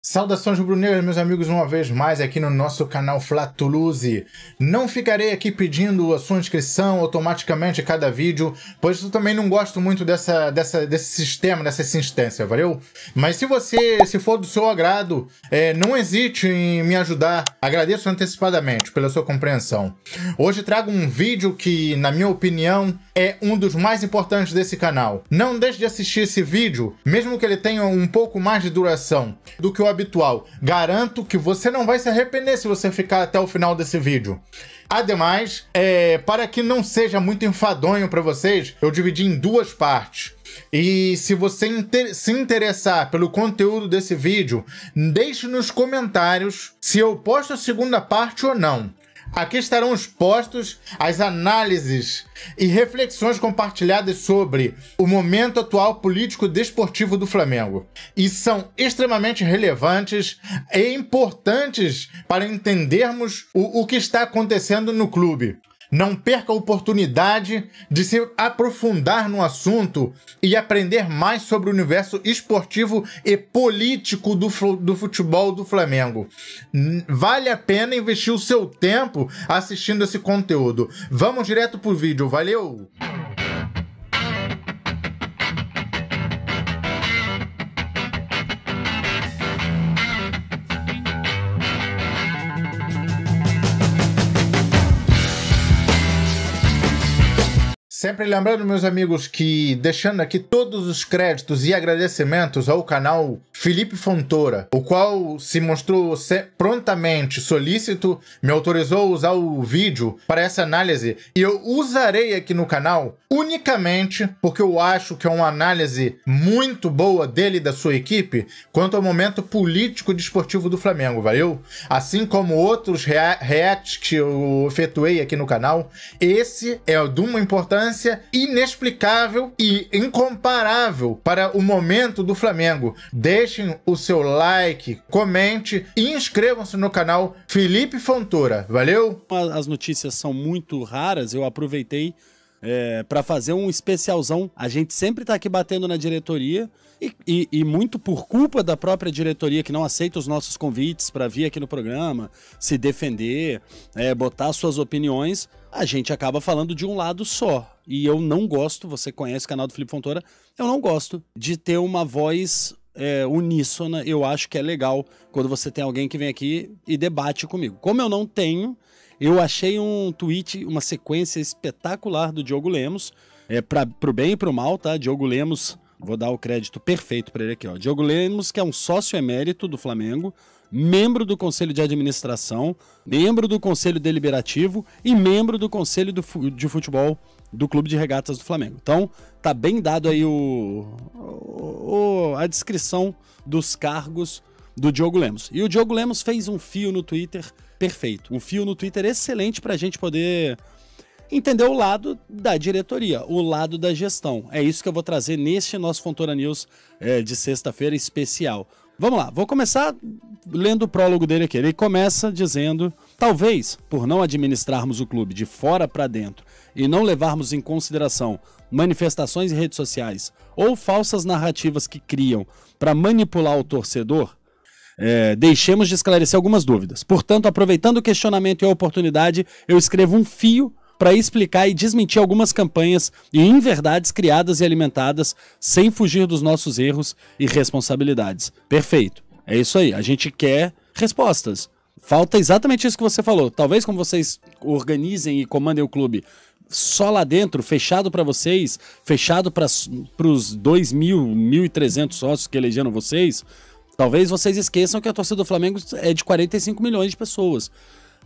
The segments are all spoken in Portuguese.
Saudações rubro-negras, meus amigos, uma vez mais aqui no nosso canal Fla-Toulouse. Não ficarei aqui pedindo a sua inscrição automaticamente a cada vídeo, pois eu também não gosto muito desse sistema, dessa insistência, valeu? Mas se for do seu agrado, não hesite em me ajudar. Agradeço antecipadamente pela sua compreensão. Hoje trago um vídeo que, na minha opinião, é um dos mais importantes desse canal. Não deixe de assistir esse vídeo, mesmo que ele tenha um pouco mais de duração do que o habitual. Garanto que você não vai se arrepender se você ficar até o final desse vídeo. Ademais, para que não seja muito enfadonho para vocês, eu dividi em duas partes. E se você se interessar pelo conteúdo desse vídeo, deixe nos comentários se eu posto a segunda parte ou não. Aqui estarão expostos as análises e reflexões compartilhadas sobre o momento atual político-desportivo do Flamengo. E são extremamente relevantes e importantes para entendermos o que está acontecendo no clube. Não perca a oportunidade de se aprofundar no assunto e aprender mais sobre o universo esportivo e político do futebol do Flamengo. Vale a pena investir o seu tempo assistindo esse conteúdo. Vamos direto pro vídeo, valeu! Sempre lembrando, meus amigos, que deixando aqui todos os créditos e agradecimentos ao canal Felipe Fontoura, o qual se mostrou prontamente solícito, me autorizou a usar o vídeo para essa análise, e eu usarei aqui no canal unicamente porque eu acho que é uma análise muito boa dele e da sua equipe quanto ao momento político e desportivo do Flamengo, valeu? Assim como outros reacts que eu efetuei aqui no canal, esse é de uma importância inexplicável e incomparável para o momento do Flamengo. Deixem o seu like, comente e inscrevam-se no canal Felipe Fontoura. Valeu? As notícias são muito raras, eu aproveitei para fazer um especialzão. A gente sempre tá aqui batendo na diretoria e muito por culpa da própria diretoria que não aceita os nossos convites para vir aqui no programa, se defender, botar suas opiniões, a gente acaba falando de um lado só. E eu não gosto, você conhece o canal do Felipe Fontoura, eu não gosto de ter uma voz uníssona. Eu acho que é legal quando você tem alguém que vem aqui e debate comigo. Como eu não tenho, eu achei um tweet, uma sequência espetacular do Diogo Lemos, pro bem e pro mal, tá? Diogo Lemos, vou dar o crédito perfeito para ele aqui, ó. Diogo Lemos, que é um sócio emérito do Flamengo, membro do Conselho de Administração, membro do Conselho Deliberativo e membro do Conselho de Futebol do Clube de Regatas do Flamengo. Então, tá bem dado aí a descrição dos cargos do Diogo Lemos. E o Diogo Lemos fez um fio no Twitter perfeito, um fio no Twitter excelente pra gente poder entender o lado da diretoria, o lado da gestão. É isso que eu vou trazer neste nosso Fontoura News de sexta-feira especial. Vamos lá, vou começar lendo o prólogo dele aqui. Ele começa dizendo: talvez, por não administrarmos o clube de fora para dentro e não levarmos em consideração manifestações em redes sociais ou falsas narrativas que criam para manipular o torcedor, deixemos de esclarecer algumas dúvidas. Portanto, aproveitando o questionamento e a oportunidade, eu escrevo um fio para explicar e desmentir algumas campanhas e inverdades criadas e alimentadas sem fugir dos nossos erros e responsabilidades. Perfeito. É isso aí. A gente quer respostas. Falta exatamente isso que você falou. Talvez como vocês organizem e comandem o clube só lá dentro, fechado para vocês, fechado para os 2.000, 1.300 sócios que elegeram vocês, talvez vocês esqueçam que a torcida do Flamengo é de 45 milhões de pessoas.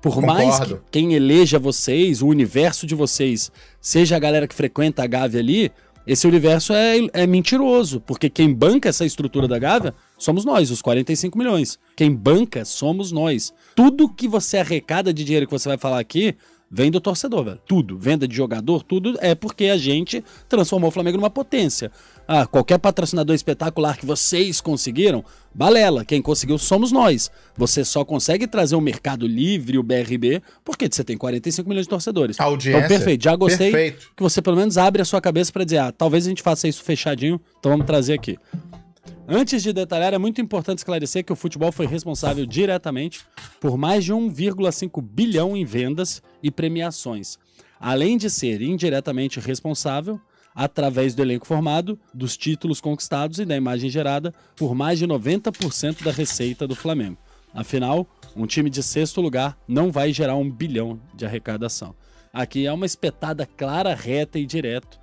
Por mais que quem eleja vocês, o universo de vocês, seja a galera que frequenta a Gávea ali, esse universo é mentiroso, porque quem banca essa estrutura da Gávea somos nós, os 45 milhões. Quem banca somos nós. Tudo que você arrecada de dinheiro que você vai falar aqui vem do torcedor, velho. Tudo. Venda de jogador, tudo é porque a gente transformou o Flamengo numa potência. Ah, qualquer patrocinador espetacular que vocês conseguiram, balela. Quem conseguiu somos nós. Você só consegue trazer o Mercado Livre, o BRB, porque você tem 45 milhões de torcedores. Audiência. Então, perfeito. Já gostei que você pelo menos abre a sua cabeça para dizer, talvez a gente faça isso fechadinho, então vamos trazer aqui. Antes de detalhar, é muito importante esclarecer que o futebol foi responsável diretamente por mais de 1,5 bilhão em vendas e premiações, além de ser indiretamente responsável, através do elenco formado, dos títulos conquistados e da imagem gerada, por mais de 90% da receita do Flamengo. Afinal, um time de 6º lugar não vai gerar 1 bilhão de arrecadação. Aqui é uma espetada clara, reta e direto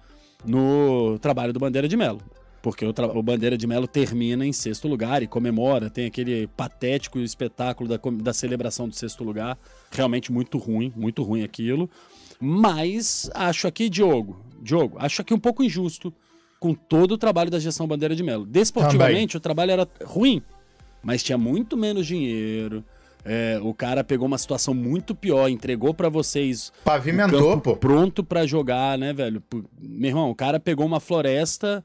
no trabalho do Bandeira de Melo. Porque o Bandeira de Melo termina em 6º lugar e comemora, tem aquele patético espetáculo da celebração do 6º lugar. Realmente muito ruim aquilo. Mas acho aqui, Diogo, acho aqui um pouco injusto com todo o trabalho da gestão Bandeira de Melo. Desportivamente, o trabalho era ruim, mas tinha muito menos dinheiro. O cara pegou uma situação muito pior, entregou pra vocês pavimentou, o campo pronto pra jogar, né, velho? Meu irmão, o cara pegou uma floresta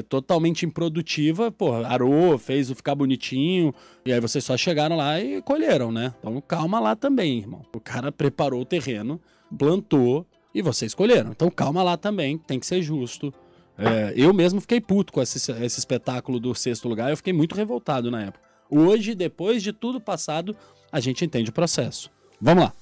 totalmente improdutiva, porra, arou, fez ficar bonitinho, e aí vocês só chegaram lá e colheram, né? Então calma lá também, irmão. O cara preparou o terreno, plantou e vocês colheram. Então calma lá também, tem que ser justo. Eu mesmo fiquei puto com esse espetáculo do 6º lugar, eu fiquei muito revoltado na época. Hoje, depois de tudo passado, a gente entende o processo. Vamos lá.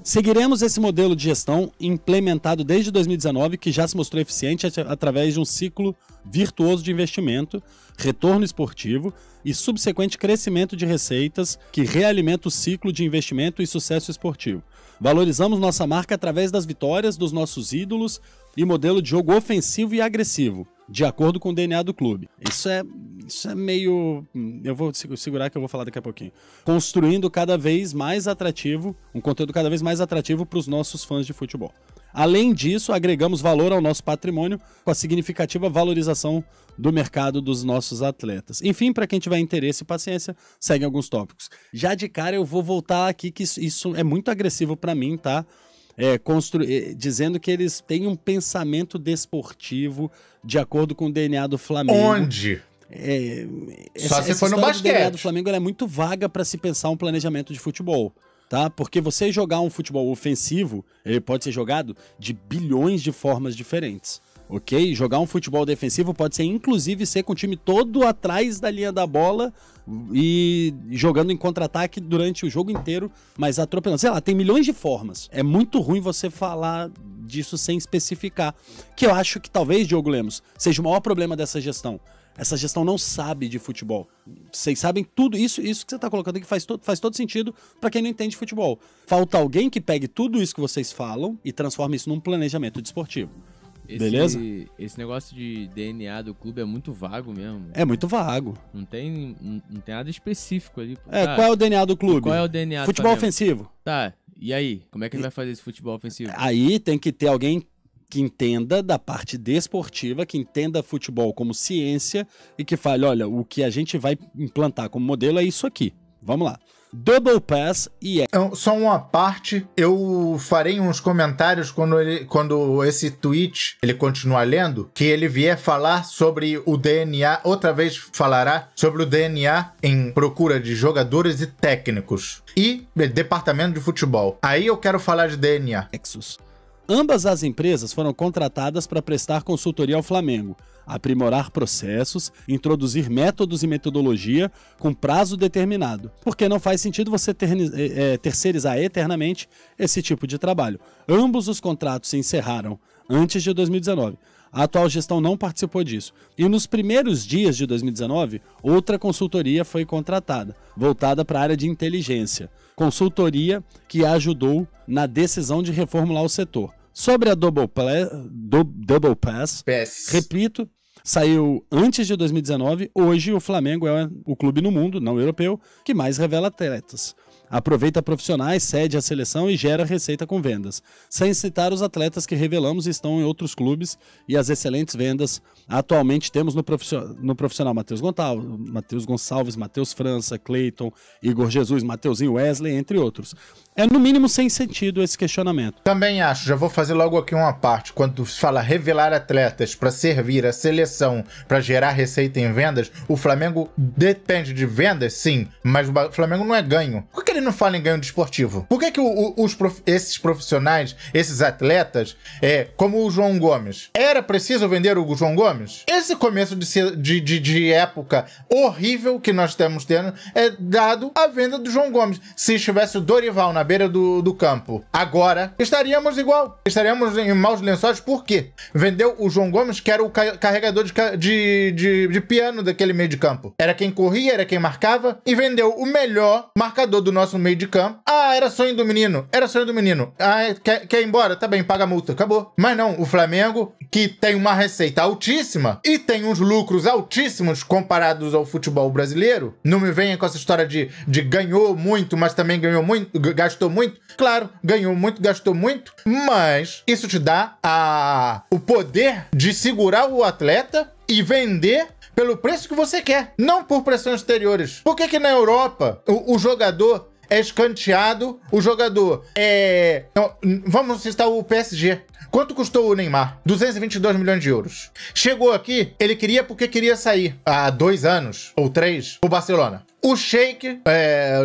Seguiremos esse modelo de gestão implementado desde 2019, que já se mostrou eficiente através de um ciclo virtuoso de investimento, retorno esportivo e subsequente crescimento de receitas que realimenta o ciclo de investimento e sucesso esportivo. Valorizamos nossa marca através das vitórias dos nossos ídolos e modelo de jogo ofensivo e agressivo, de acordo com o DNA do clube. Isso é meio... Eu vou segurar que eu vou falar daqui a pouquinho. Construindo cada vez mais atrativo, um conteúdo cada vez mais atrativo para os nossos fãs de futebol. Além disso, agregamos valor ao nosso patrimônio com a significativa valorização do mercado dos nossos atletas. Enfim, para quem tiver interesse e paciência, segue alguns tópicos. Já de cara eu vou voltar aqui que isso é muito agressivo para mim, tá? Dizendo que eles têm um pensamento desportivo de acordo com o DNA do Flamengo. Onde? Só se for no basquete. O DNA do Flamengo é muito vaga para se pensar um planejamento de futebol, tá? Porque você jogar um futebol ofensivo, ele pode ser jogado de bilhões de formas diferentes. Ok? Jogar um futebol defensivo pode ser, inclusive, ser com o time todo atrás da linha da bola e jogando em contra-ataque durante o jogo inteiro, mas atropelando. Sei lá, tem milhões de formas. É muito ruim você falar disso sem especificar. Que eu acho que talvez, Diogo Lemos, seja o maior problema dessa gestão. Essa gestão não sabe de futebol. Vocês sabem tudo. Isso que você está colocando aqui faz todo sentido para quem não entende de futebol. Falta alguém que pegue tudo isso que vocês falam e transforme isso num planejamento desportivo. Beleza? Esse negócio de DNA do clube é muito vago mesmo. É muito vago. Não tem nada específico ali. Qual é o DNA do clube? Qual é o DNA Futebol do Flamengo? ofensivo. Tá, e aí? Como é que ele vai fazer esse futebol ofensivo? Aí tem que ter alguém que entenda da parte desportiva, que entenda futebol como ciência e que fale, olha, o que a gente vai implantar como modelo é isso aqui. Vamos lá. Double Pass e Só uma parte, eu farei uns comentários quando esse tweet ele continuar lendo, que ele vier falar sobre o DNA, outra vez falará sobre o DNA em procura de jogadores e técnicos e departamento de futebol. Aí eu quero falar de DNA. Nexus. Ambas as empresas foram contratadas para prestar consultoria ao Flamengo, aprimorar processos, introduzir métodos e metodologia com prazo determinado, porque não faz sentido você terceirizar eternamente esse tipo de trabalho. Ambos os contratos se encerraram antes de 2019. A atual gestão não participou disso. E nos primeiros dias de 2019, outra consultoria foi contratada, voltada para a área de inteligência. Consultoria que a ajudou na decisão de reformular o setor. Sobre a Double Pass, repito, saiu antes de 2019. Hoje o Flamengo é o clube no mundo, não europeu, que mais revela atletas. Aproveita profissionais, cede a seleção e gera receita com vendas. Sem citar os atletas que revelamos estão em outros clubes e as excelentes vendas atualmente temos no profissional Matheus Gonçalves, Matheus França, Cleiton, Igor Jesus, Mateuzinho, Wesley, entre outros. É no mínimo sem sentido esse questionamento. Também acho, já vou fazer logo aqui uma parte. Quando se fala revelar atletas para servir a seleção, para gerar receita em vendas, o Flamengo depende de vendas, sim, mas o Flamengo não é ganho. Por que ele ele não fala em ganho desportivo? Por que esses profissionais, esses atletas, como o João Gomes, era preciso vender o João Gomes? Esse começo de época horrível que nós estamos tendo é dado à venda do João Gomes. Se estivesse o Dorival na beira do campo, agora estaríamos igual. Estaríamos em maus lençóis. Por quê? Vendeu o João Gomes, que era o carregador de piano daquele meio de campo. Era quem corria, era quem marcava, e vendeu o melhor marcador do nosso meio de campo. Ah, era sonho do menino. Era sonho do menino. Ah, quer ir embora? Tá bem, paga a multa. Acabou. Mas não, o Flamengo, que tem uma receita altíssima e tem uns lucros altíssimos comparados ao futebol brasileiro, não me venha com essa história de ganhou muito, mas também ganhou muito, gastou muito. Claro, ganhou muito, gastou muito, mas isso te dá o poder de segurar o atleta e vender pelo preço que você quer, não por pressões exteriores. Por que na Europa o jogador é escanteado, o jogador é... Vamos citar o PSG. Quanto custou o Neymar? 222 milhões de euros. Chegou aqui, ele queria porque queria sair há 2 anos, ou 3, o Barcelona. O Sheik,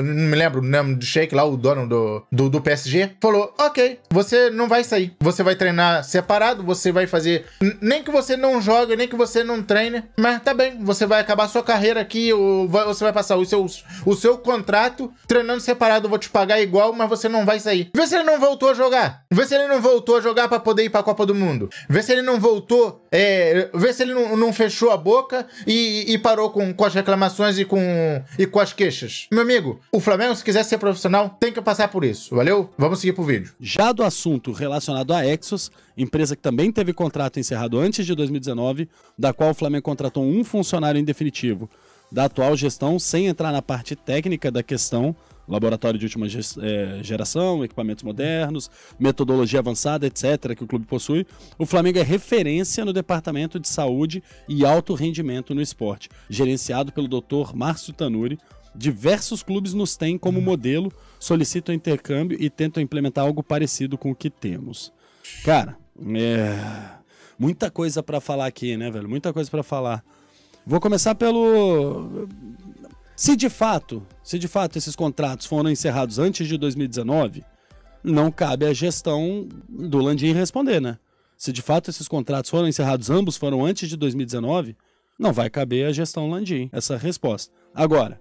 não me lembro o nome do Sheik lá, o dono do PSG, falou, ok, você não vai sair. Você vai treinar separado, você vai fazer... Nem que você não jogue, nem que você não treine, mas tá bem, você vai acabar sua carreira aqui, ou você vai passar o seu contrato treinando separado, eu vou te pagar igual, mas você não vai sair. Vê se ele não voltou a jogar. Vê se ele não voltou a jogar pra poder ir pra Copa do Mundo. Vê se ele não voltou, vê se ele não fechou a boca e parou com as reclamações e com as queixas. Meu amigo, o Flamengo, se quiser ser profissional, tem que passar por isso. Valeu? Vamos seguir pro vídeo. Já do assunto relacionado à Exos, empresa que também teve contrato encerrado antes de 2019, da qual o Flamengo contratou um funcionário em definitivo da atual gestão, sem entrar na parte técnica da questão, laboratório de última geração, equipamentos modernos, metodologia avançada, etc., que o clube possui, o Flamengo é referência no departamento de saúde e alto rendimento no esporte, gerenciado pelo Dr. Márcio Tanuri. Diversos clubes nos têm como modelo, solicitam intercâmbio e tentam implementar algo parecido com o que temos. Cara, muita coisa pra falar aqui, né, velho? Muita coisa pra falar. Vou começar pelo... Se de fato esses contratos foram encerrados antes de 2019, não cabe à gestão do Landim responder, né? Se de fato esses contratos foram encerrados, ambos foram antes de 2019, não vai caber à gestão Landim essa resposta. Agora,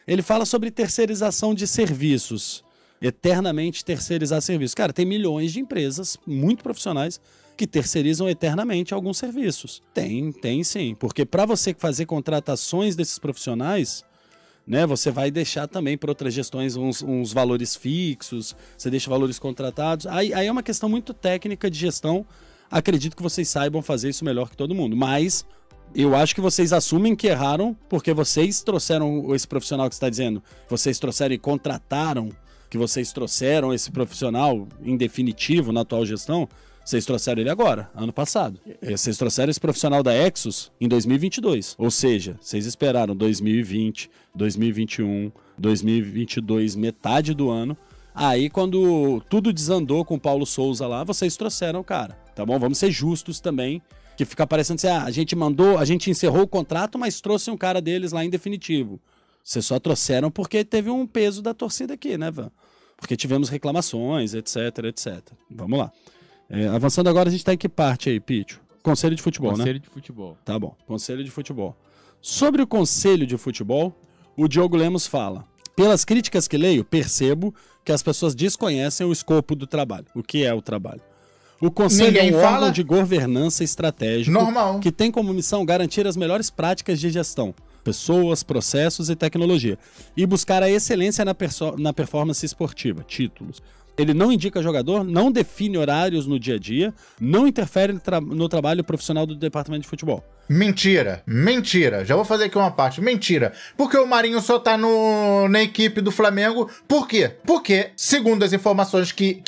ele fala sobre terceirização de serviços, eternamente terceirizar serviços. Cara, tem milhões de empresas muito profissionais que terceirizam eternamente alguns serviços. Tem sim, porque para você fazer contratações desses profissionais, né, você vai deixar também para outras gestões uns valores fixos, você deixa valores contratados. Aí é uma questão muito técnica de gestão. Acredito que vocês saibam fazer isso melhor que todo mundo, mas eu acho que vocês assumem que erraram porque vocês trouxeram esse profissional que você está dizendo, vocês trouxeram e contrataram, que vocês trouxeram esse profissional em definitivo na atual gestão, vocês trouxeram ele agora, ano passado. Vocês trouxeram esse profissional da Exos em 2022. Ou seja, vocês esperaram 2020, 2021, 2022, metade do ano. Aí, quando tudo desandou com o Paulo Souza lá, vocês trouxeram o cara. Tá bom? Vamos ser justos também. Que fica parecendo assim, a gente encerrou o contrato, mas trouxe um cara deles lá em definitivo. Vocês só trouxeram porque teve um peso da torcida aqui, né, Van? Porque tivemos reclamações, etc, etc. Vamos lá. Avançando agora, a gente tá em que parte aí, Pítio? Conselho de futebol, né? Conselho de futebol. Tá bom, Conselho de futebol. Sobre o Conselho de futebol, o Diogo Lemos fala: pelas críticas que leio, percebo que as pessoas desconhecem o escopo do trabalho. O que é o trabalho? O Conselho é um órgão de governança estratégico que tem como missão garantir as melhores práticas de gestão, pessoas, processos e tecnologia, e buscar a excelência na performance esportiva, títulos. Ele não indica jogador, não define horários no dia a dia, não interfere no trabalho profissional do departamento de futebol. Mentira, mentira. Já vou fazer aqui uma parte. Mentira. Porque o Marinho só tá na equipe do Flamengo. Por quê? Porque, segundo as informações que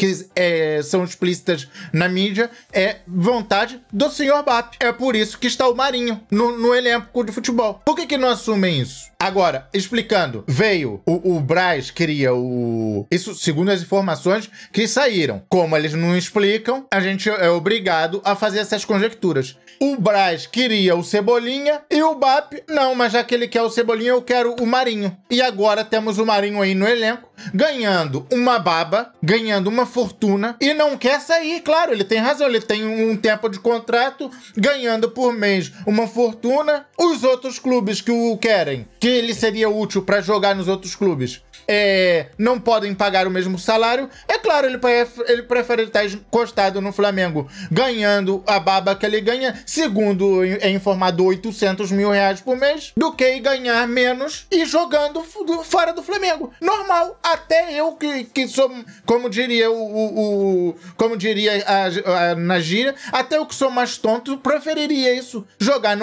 são explícitas na mídia, é vontade do senhor BAP. É por isso que está o Marinho no elenco de futebol. Por que não assumem isso? Agora, explicando, veio o Braz queria isso segundo as informações que saíram. Como eles não explicam, a gente é obrigado a fazer essas conjecturas. O Braz queria o Cebolinha e o BAP, não, mas já que ele quer o Cebolinha, eu quero o Marinho. E agora temos o Marinho aí no elenco ganhando uma baba, ganhando uma fortuna e não quer sair. Claro, ele tem razão, ele tem um tempo de contrato, ganhando por mês uma fortuna. Os outros clubes que o querem, que ele seria útil para jogar nos outros clubes, não podem pagar o mesmo salário. É claro, ele prefere estar encostado no Flamengo, ganhando a baba que ele ganha, segundo é informado, 800 mil reais por mês, do que ganhar menos e jogando fora do Flamengo. Normal. Até eu que sou, como diria como diria na gíria, até eu que sou mais tonto, preferiria isso. Jogar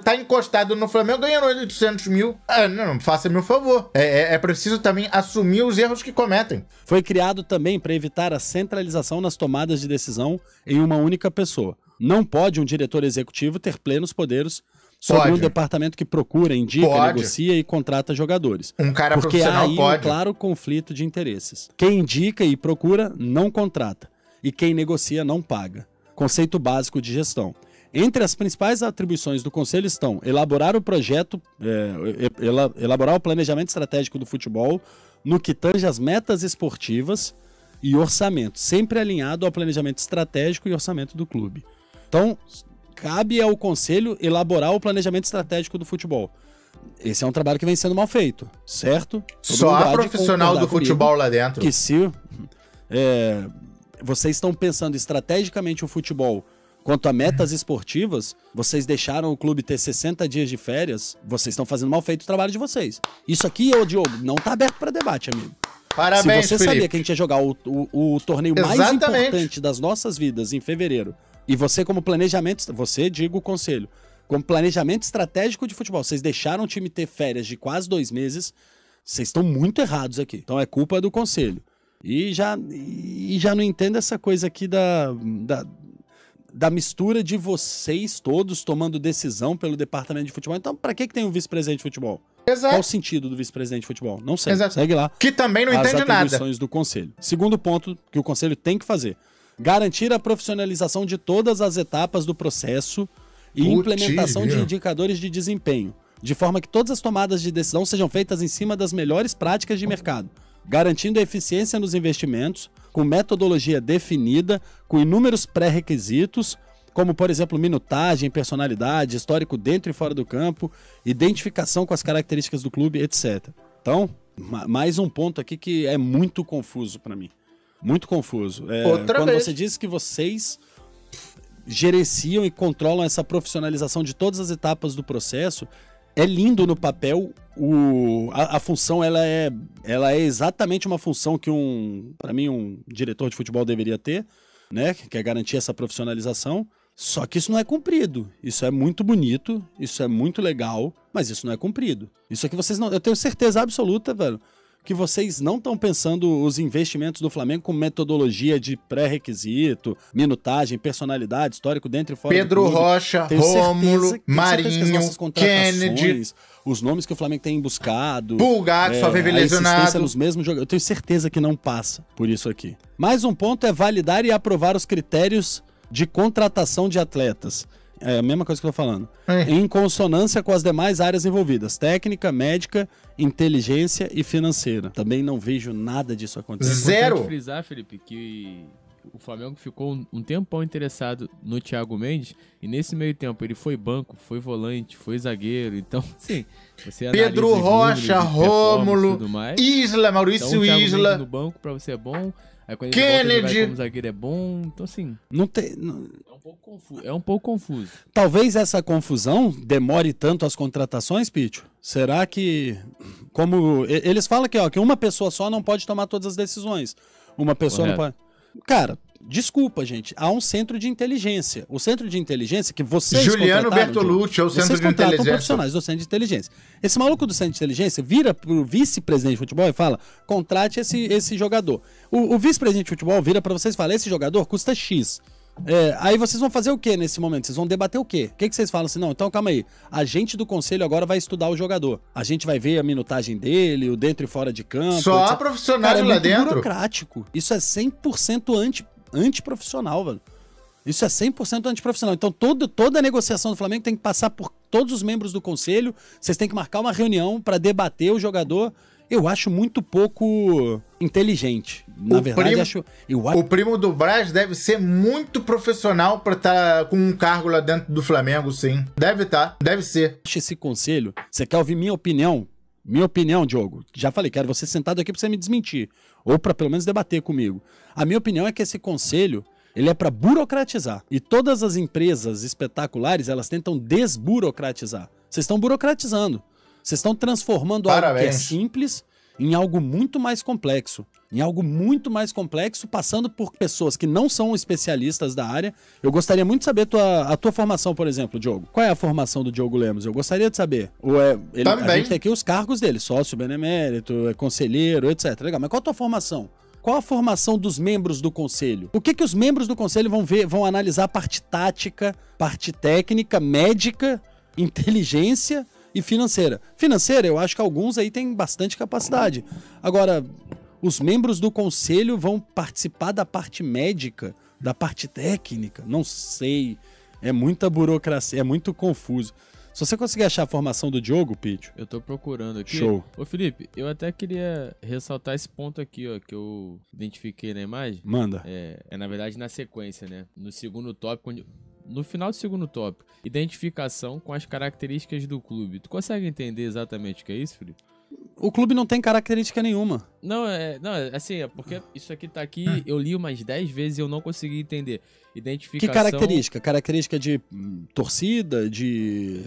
tá encostado no Flamengo ganhando 800 mil. Não, faça-me um favor. É preciso também assumir os erros que cometem. Foi criado também para evitar a centralização nas tomadas de decisão em uma única pessoa. Não pode um diretor executivo ter plenos poderes sobre um departamento que procura, indica, negocia e contrata jogadores. Um cara porque profissional há aí pode. um claro conflito de interesses. Quem indica e procura não contrata. E quem negocia não paga. Conceito básico de gestão. Entre as principais atribuições do Conselho estão elaborar o projeto, elaborar o planejamento estratégico do futebol no que tange as metas esportivas e orçamento, sempre alinhado ao planejamento estratégico e orçamento do clube. Então, cabe ao Conselho elaborar o planejamento estratégico do futebol. Esse é um trabalho que vem sendo mal feito, certo? Só há profissional do futebol lá dentro. Que se vocês estão pensando estrategicamente o futebol quanto a metas esportivas, vocês deixaram o clube ter 60 dias de férias, vocês estão fazendo mal feito o trabalho de vocês. Isso aqui, Diogo, não tá aberto para debate, amigo. Parabéns, Se você Felipe. sabia que a gente ia jogar o torneio mais importante das nossas vidas em fevereiro, e você como planejamento, digo o Conselho, como planejamento estratégico de futebol, vocês deixaram o time ter férias de quase 2 meses, vocês estão muito errados aqui. Então é culpa do Conselho. E já não entendo essa coisa aqui da mistura de vocês todos tomando decisão pelo departamento de futebol. Então, pra que tem um vice-presidente de futebol? Exato. Qual o sentido do vice-presidente de futebol? Não sei. Exato. Segue lá. Que também não entende nada. As atribuições do Conselho. Segundo ponto que o Conselho tem que fazer. Garantir a profissionalização de todas as etapas do processo e implementação de indicadores de desempenho, de forma que todas as tomadas de decisão sejam feitas em cima das melhores práticas de mercado, garantindo a eficiência nos investimentos, com metodologia definida, com inúmeros pré-requisitos, como, por exemplo, minutagem, personalidade, histórico dentro e fora do campo, identificação com as características do clube, etc. Então, mais um ponto aqui que é muito confuso para mim. Muito confuso. Quando você diz que vocês gerenciam e controlam essa profissionalização de todas as etapas do processo, é lindo no papel. A função ela é exatamente uma função que para mim um diretor de futebol deveria ter, né? Que é garantir essa profissionalização. Só que isso não é cumprido. Isso é muito bonito, isso é muito legal, mas isso não é cumprido. Isso aqui vocês não. Eu tenho certeza absoluta, velho, que vocês não estão pensando os investimentos do Flamengo com metodologia de pré-requisito, minutagem, personalidade, histórico dentro e fora Pedro do clube. Rocha, Rômulo, Marinho, Kennedy, os nomes que o Flamengo tem buscado, Bulgac, só vive lesionado. Nos mesmos jogadores. Eu tenho certeza que não passa por isso aqui. Mais um ponto é validar e aprovar os critérios de contratação de atletas. É a mesma coisa que eu tô falando. Em consonância com as demais áreas envolvidas. Técnica, médica, inteligência e financeira. Também não vejo nada disso acontecer. É importante frisar, Felipe, que o Flamengo ficou um tempão interessado no Thiago Mendes, e nesse meio tempo ele foi banco, foi volante, foi zagueiro. Então, sim, você Pedro Rocha, Rômulo, Isla, Maurício então, o Thiago Isla. Mendes no banco pra você é bom. Aí quando ele Kennedy, volta a jogar como zagueiro é bom. Então, assim, não tem. É um pouco confuso. Talvez essa confusão demore tanto as contratações, Pítio? Será que, como eles falam que uma pessoa só não pode tomar todas as decisões. Uma pessoa não pode. Cara, desculpa, gente. Há um centro de inteligência. O centro de inteligência que vocês Juliano Bertolucci é o centro de inteligência. Profissionais do centro de inteligência. Esse maluco do centro de inteligência vira pro vice-presidente de futebol e fala: contrate esse jogador. O vice-presidente de futebol vira para vocês e fala: esse jogador custa X. Aí vocês vão fazer o que nesse momento? Vocês vão debater o quê? O que vocês falam assim? Não, então calma aí. A gente do conselho agora vai estudar o jogador. A gente vai ver a minutagem dele, o dentro e fora de campo. Só há profissionais lá dentro. É burocrático. Isso é 100% antiprofissional, velho. Isso é 100% antiprofissional. Então toda a negociação do Flamengo tem que passar por todos os membros do conselho. Vocês têm que marcar uma reunião para debater o jogador. eu acho muito pouco inteligente. Na verdade, o primo do Braz deve ser muito profissional pra estar com um cargo lá dentro do Flamengo, sim. Deve ser. Esse conselho, você quer ouvir minha opinião? Minha opinião, Diogo, já falei, quero você sentado aqui pra você me desmentir, ou pra pelo menos debater comigo. A minha opinião é que esse conselho, ele é pra burocratizar. E todas as empresas espetaculares, elas tentam desburocratizar. Vocês estão burocratizando. Vocês estão transformando algo que é simples em algo muito mais complexo. Em algo muito mais complexo, passando por pessoas que não são especialistas da área. Eu gostaria muito de saber a tua formação, por exemplo, Diogo. Qual é a formação do Diogo Lemos? Eu gostaria de saber. A gente tem aqui os cargos dele, sócio benemérito, conselheiro, etc. Legal, mas qual a tua formação? Qual a formação dos membros do conselho? O que os membros do conselho vão analisar? Parte tática, parte técnica, médica, inteligência e financeira. Financeira, eu acho que alguns aí têm bastante capacidade. Agora, os membros do conselho vão participar da parte médica, da parte técnica? Não sei. É muita burocracia, é muito confuso. Se você conseguir achar a formação do Diogo, Pítio... Eu tô procurando aqui. Show. Ô, Felipe, eu até queria ressaltar esse ponto aqui, ó, que eu identifiquei na imagem. Manda. É na verdade, na sequência, né? No segundo tópico, no final do segundo tópico, identificação com as características do clube. Tu consegue entender exatamente o que é isso, Felipe? O clube não tem característica nenhuma. Não, assim, é porque isso aqui tá aqui, eu li umas 10 vezes e eu não consegui entender. Identificação... Que característica? Característica de torcida, de...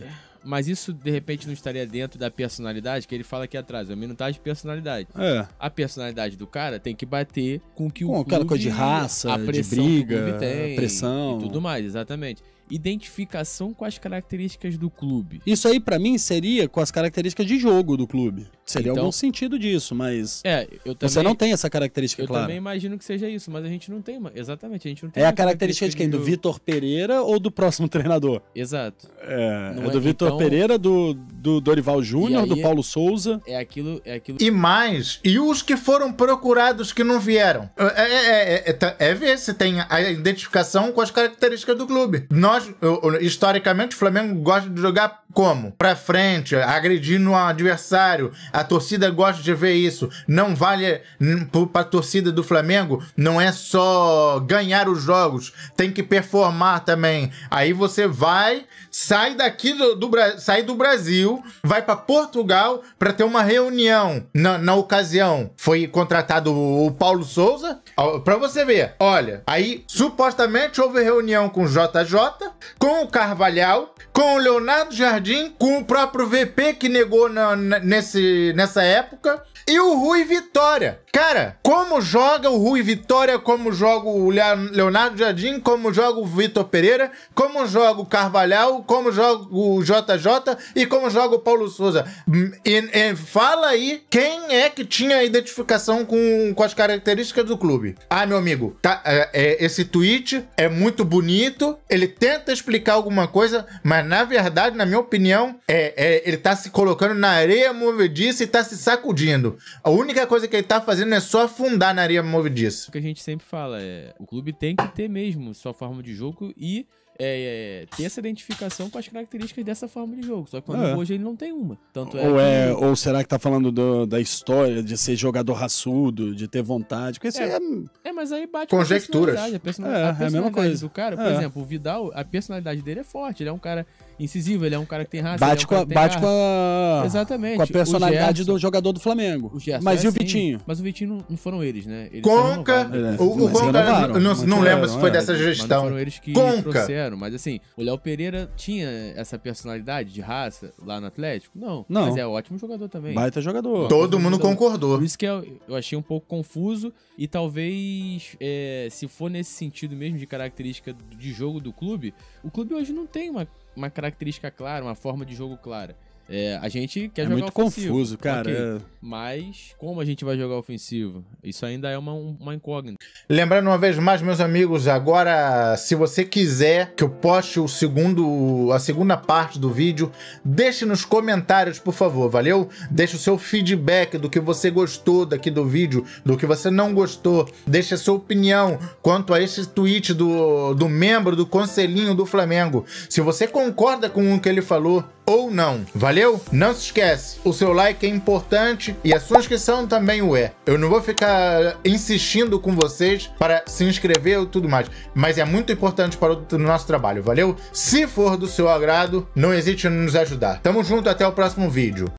Mas isso, de repente, não estaria dentro da personalidade, que ele fala aqui atrás, a minutagem de personalidade. É. A personalidade do cara tem que bater com que o clube... aquela coisa de raça, a de briga, tem, pressão... E tudo mais, exatamente. Identificação com as características do clube. Isso aí, pra mim, seria com as características de jogo do clube. Seria então, algum sentido disso, mas... eu também, você não tem essa característica, eu clara. Eu também imagino que seja isso, mas a gente não tem, exatamente, a gente não tem... É a característica de quem? Do Vitor Pereira ou do próximo treinador? Exato. É do Vitor Pereira, do Dorival Júnior, do Paulo Souza. É aquilo... E os que foram procurados que não vieram? Ver se tem a identificação com as características do clube. Historicamente, o Flamengo gosta de jogar como? Pra frente, agredindo o adversário. A torcida gosta de ver isso. Não vale pra torcida do Flamengo, não é só ganhar os jogos, tem que performar também. Aí você sai daqui sai do Brasil, vai pra Portugal pra ter uma reunião. Na ocasião, foi contratado o Paulo Souza, pra você ver. Olha, aí supostamente houve reunião com o JJ, com o Carvalhal, com o Leonardo Jardim, com o próprio VP que negou nessa época, e o Rui Vitória. Cara, como joga o Rui Vitória, como joga o Leonardo Jardim, como joga o Vitor Pereira, como joga o Carvalhal, como joga o JJ e como joga o Paulo Souza. Fala aí quem é que tinha identificação com as características do clube. Ah, meu amigo, esse tweet é muito bonito, ele tenta explicar alguma coisa, mas na verdade, na minha opinião, ele tá se colocando na areia movediça e tá se sacudindo. A única coisa que ele tá fazendo é só afundar na areia movediça. O que a gente sempre fala o clube tem que ter mesmo sua forma de jogo e ter essa identificação com as características dessa forma de jogo. Só que hoje ele não tem uma. Tanto ou será que tá falando da história de ser jogador raçudo, de ter vontade? Porque mas aí bate conjecturas. Com a personalidade a mesma coisa do cara. Por exemplo, o Vidal, a personalidade dele é forte. Ele é um cara incisivo, ele é um cara que tem raça. Bate com a personalidade do jogador do Flamengo. Mas e o Vitinho? Mas o Vitinho não foram eles, né? Eles Conca. O Conca, não lembro se foi dessa gestão. Não foram eles que trouxeram. Mas assim, o Léo Pereira tinha essa personalidade de raça lá no Atlético? Não. Mas é ótimo jogador também. Baita jogador. Todo mundo concordou. Por isso que eu achei um pouco confuso e talvez, se for nesse sentido mesmo de característica de jogo do clube, o clube hoje não tem uma característica clara, uma forma de jogo clara. A gente quer jogar muito ofensivo. Confuso, cara. Okay. Mas como a gente vai jogar ofensivo? Isso ainda é uma incógnita. Lembrando uma vez mais, meus amigos, agora, se você quiser que eu poste a segunda parte do vídeo, deixe nos comentários, por favor, valeu? Deixe o seu feedback do que você gostou daqui do vídeo, do que você não gostou. Deixe a sua opinião quanto a esse tweet do membro do Conselhinho do Flamengo. Se você concorda com o que ele falou, ou não. Valeu? Não se esquece, o seu like é importante e a sua inscrição também o é. Eu não vou ficar insistindo com vocês para se inscrever ou tudo mais, mas é muito importante para o nosso trabalho, valeu? Se for do seu agrado, não hesite em nos ajudar. Tamo junto, até o próximo vídeo.